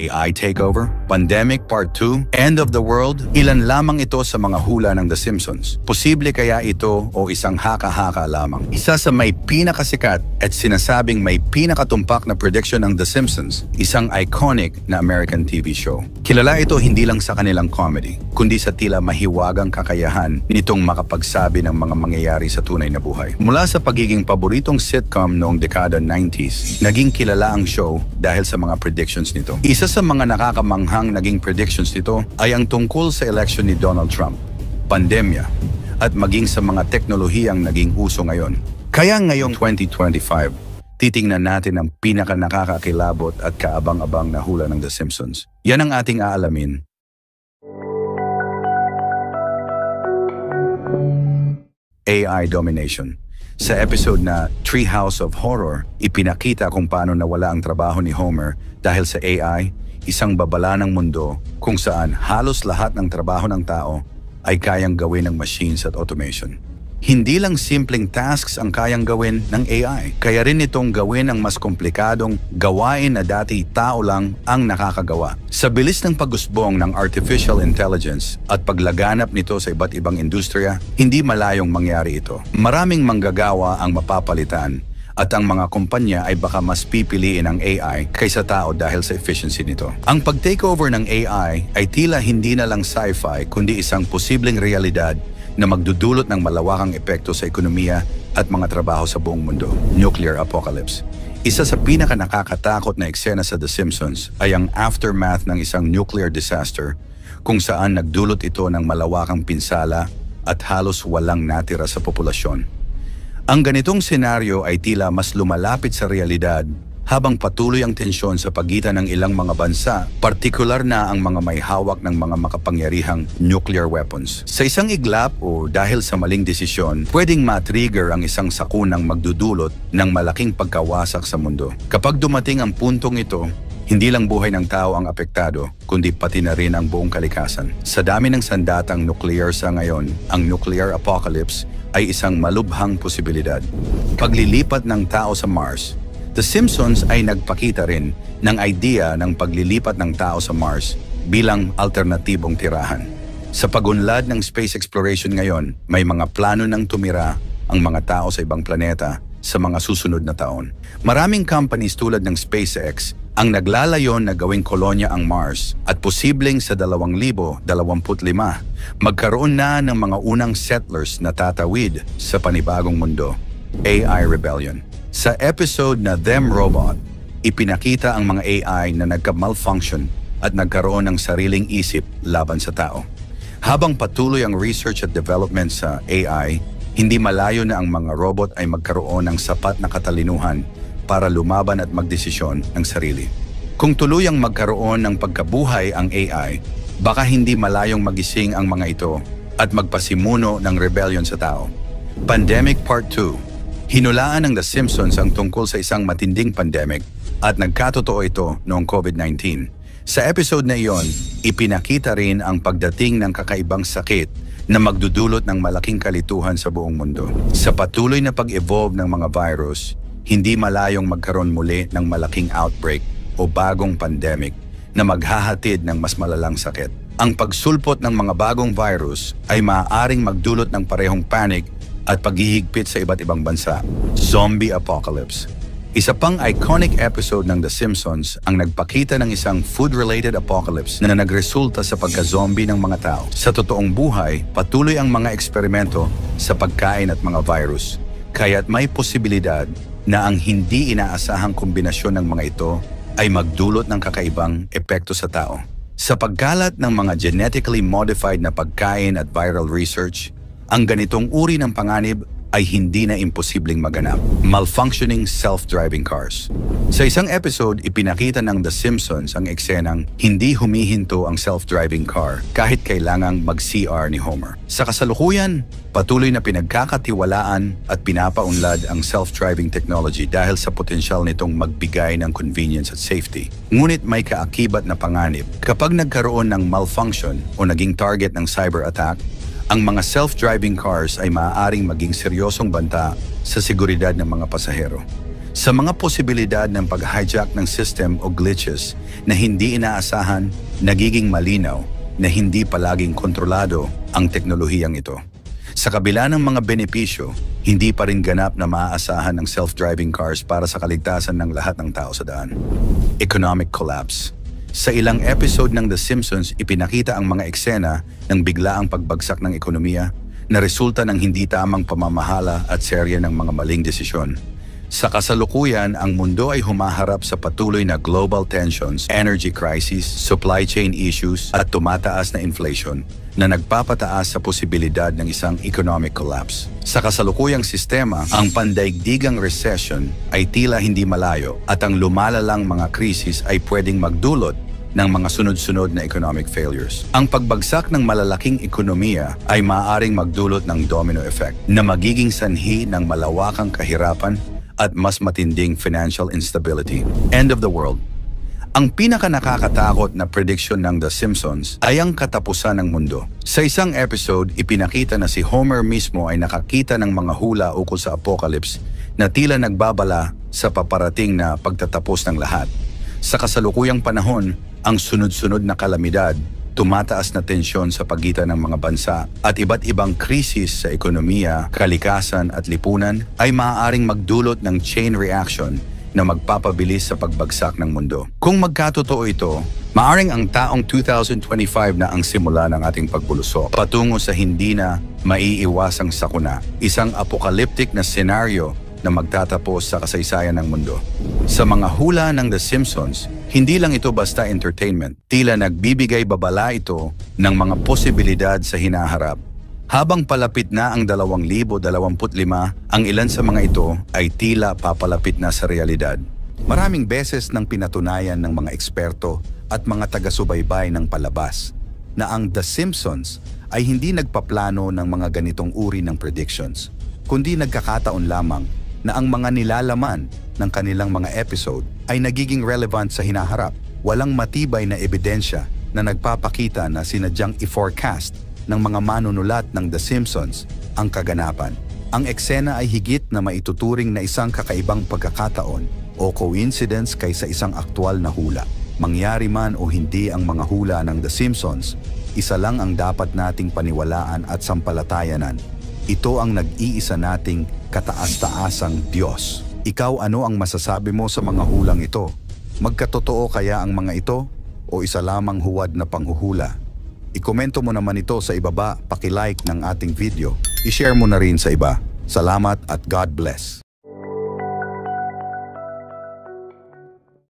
AI takeover, pandemic part 2, end of the world, ilan lamang ito sa mga hula ng The Simpsons. Posible kaya ito o isang haka-haka lamang? Isa sa may pinakasikat at sinasabing may pinakatumpak na prediction ng The Simpsons, isang iconic na American TV show. Kilala ito hindi lang sa kanilang comedy, kundi sa tila mahiwagang kakayahan nitong makapagsabi ng mga mangyayari sa tunay na buhay. Mula sa pagiging paboritong sitcom noong dekada 90s, naging kilala ang show dahil sa mga predictions nito. Isa sa mga nakakamanghang naging predictions nito ay ang tungkol sa election ni Donald Trump, pandemya, at maging sa mga teknolohiyang naging uso ngayon. Kaya ngayong 2025, titingnan natin ang pinaka-nakakakilabot at kaabang-abang na hula ng The Simpsons. Yan ang ating aalamin. AI domination. Sa episode na Treehouse of Horror, ipinakita kung paano nawala ang trabaho ni Homer dahil sa AI, isang babala ng mundo kung saan halos lahat ng trabaho ng tao ay kayang gawin ng machines at automation. Hindi lang simpleng tasks ang kayang gawin ng AI, kaya rin itong gawin ang mas komplikadong gawain na dati tao lang ang nakakagawa. Sa bilis ng pag-usbong ng artificial intelligence at paglaganap nito sa iba't ibang industriya, hindi malayong mangyari ito. Maraming manggagawa ang mapapalitan at ang mga kumpanya ay baka mas pipiliin ang AI kaysa tao dahil sa efficiency nito. Ang pag-takeover ng AI ay tila hindi na lang sci-fi kundi isang posibleng realidad na magdudulot ng malawakang epekto sa ekonomiya at mga trabaho sa buong mundo. Nuclear apocalypse. Isa sa pinaka-nakakatakot na eksena sa The Simpsons ay ang aftermath ng isang nuclear disaster kung saan nagdulot ito ng malawakang pinsala at halos walang natira sa populasyon. Ang ganitong senaryo ay tila mas lumalapit sa realidad habang patuloy ang tensyon sa pagitan ng ilang mga bansa, partikular na ang mga may hawak ng mga makapangyarihang nuclear weapons. Sa isang iglap o dahil sa maling desisyon, pwedeng ma-trigger ang isang sakunang magdudulot ng malaking pagkawasak sa mundo. Kapag dumating ang puntong ito, hindi lang buhay ng tao ang apektado, kundi pati na rin ang buong kalikasan. Sa dami ng sandatang nuclear sa ngayon, ang nuclear apocalypse ay isang malubhang posibilidad. Paglilipat ng tao sa Mars, The Simpsons ay nagpakita rin ng idea ng paglilipat ng tao sa Mars bilang alternatibong tirahan. Sa pagunlad ng space exploration ngayon, may mga plano ng tumira ang mga tao sa ibang planeta sa mga susunod na taon. Maraming companies tulad ng SpaceX ang naglalayon na gawing kolonya ang Mars at posibleng sa 2025 magkaroon na ng mga unang settlers na tatawid sa panibagong mundo. AI Rebellion. Sa episode na Them Robot, ipinakita ang mga AI na nagka-malfunction at nagkaroon ng sariling isip laban sa tao. Habang patuloy ang research at development sa AI, hindi malayo na ang mga robot ay magkaroon ng sapat na katalinuhan para lumaban at magdesisyon ng sarili. Kung tuluyang magkaroon ng pagkabuhay ang AI, baka hindi malayong magising ang mga ito at magpasimuno ng rebellion sa tao. Pandemic Part 2. Hinulaan ng The Simpsons ang tungkol sa isang matinding pandemic at nagkatotoo ito noong COVID-19. Sa episode na iyon, ipinakita rin ang pagdating ng kakaibang sakit na magdudulot ng malaking kalituhan sa buong mundo. Sa patuloy na pag-evolve ng mga virus, hindi malayong magkaroon muli ng malaking outbreak o bagong pandemic na maghahatid ng mas malalang sakit. Ang pagsulpot ng mga bagong virus ay maaaring magdulot ng parehong panic at paghihigpit sa iba't ibang bansa. Zombie Apocalypse. Isa pang iconic episode ng The Simpsons ang nagpakita ng isang food-related apocalypse na nagresulta sa pagka-zombie ng mga tao. Sa totoong buhay, patuloy ang mga eksperimento sa pagkain at mga virus, kaya't may posibilidad na ang hindi inaasahang kombinasyon ng mga ito ay magdulot ng kakaibang epekto sa tao. Sa pagkalat ng mga genetically modified na pagkain at viral research, ang ganitong uri ng panganib ay hindi na imposibleng maganap. Malfunctioning self-driving cars. Sa isang episode, ipinakita ng The Simpsons ang eksenang hindi humihinto ang self-driving car kahit kailangang mag-CR ni Homer. Sa kasalukuyan, patuloy na pinagkakatiwalaan at pinapaunlad ang self-driving technology dahil sa potensyal nitong magbigay ng convenience at safety. Ngunit may kaakibat na panganib. Kapag nagkaroon ng malfunction o naging target ng cyber attack, ang mga self-driving cars ay maaaring maging seryosong banta sa seguridad ng mga pasahero. Sa mga posibilidad ng pag-hijack ng system o glitches na hindi inaasahan, nagiging malinaw na hindi palaging kontrolado ang teknolohiyang ito. Sa kabila ng mga benepisyo, hindi pa rin ganap na maaasahan ang self-driving cars para sa kaligtasan ng lahat ng tao sa daan. Economic collapse. Sa ilang episode ng The Simpsons, ipinakita ang mga eksena ng biglaang pagbagsak ng ekonomiya na resulta ng hindi tamang pamamahala at serye ng mga maling desisyon. Sa kasalukuyan, ang mundo ay humaharap sa patuloy na global tensions, energy crisis, supply chain issues at tumataas na inflation na nagpapataas sa posibilidad ng isang economic collapse. Sa kasalukuyang sistema, ang pandaigdigang recession ay tila hindi malayo at ang lumalalang mga krisis ay pwedeng magdulot ng mga sunod-sunod na economic failures. Ang pagbagsak ng malalaking ekonomiya ay maaaring magdulot ng domino effect na magiging sanhi ng malawakang kahirapan at mas matinding financial instability. End of the world. Ang pinaka-nakakatakot na prediction ng The Simpsons ay ang katapusan ng mundo. Sa isang episode, ipinakita na si Homer mismo ay nakakita ng mga hula ukol sa apocalypse na tila nagbabala sa paparating na pagtatapos ng lahat. Sa kasalukuyang panahon, ang sunod-sunod na kalamidad, tumataas na tensyon sa pagitan ng mga bansa at iba't ibang krisis sa ekonomiya, kalikasan at lipunan ay maaaring magdulot ng chain reaction na magpapabilis sa pagbagsak ng mundo. Kung magkatotoo ito, maaaring ang taong 2025 na ang simula ng ating pagbulusok patungo sa hindi na maiiwasang sakuna, isang apocalyptic na senaryo na magtatapos sa kasaysayan ng mundo. Sa mga hula ng The Simpsons, hindi lang ito basta entertainment, tila nagbibigay babala ito ng mga posibilidad sa hinaharap. Habang palapit na ang 2025, ang ilan sa mga ito ay tila papalapit na sa realidad. Maraming beses nang pinatunayan ng mga eksperto at mga taga-subaybay ng palabas na ang The Simpsons ay hindi nagpaplano ng mga ganitong uri ng predictions, kundi nagkakataon lamang na ang mga nilalaman ng kanilang mga episode ay nagiging relevant sa hinaharap. Walang matibay na ebidensya na nagpapakita na sinadyang i-forecast ng mga manunulat ng The Simpsons ang kaganapan. Ang eksena ay higit na maituturing na isang kakaibang pagkakataon o coincidence kaysa isang aktwal na hula. Mangyari man o hindi ang mga hula ng The Simpsons, isa lang ang dapat nating paniwalaan at sampalatayanan. Ito ang nag-iisa nating kataas-taasang Diyos. Ikaw, ano ang masasabi mo sa mga hulang ito? Magkatotoo kaya ang mga ito o isa lamang huwad na panghuhula? Ikomento mo naman ito sa ibaba, paki-like ng ating video. I-share mo na rin sa iba. Salamat at God bless.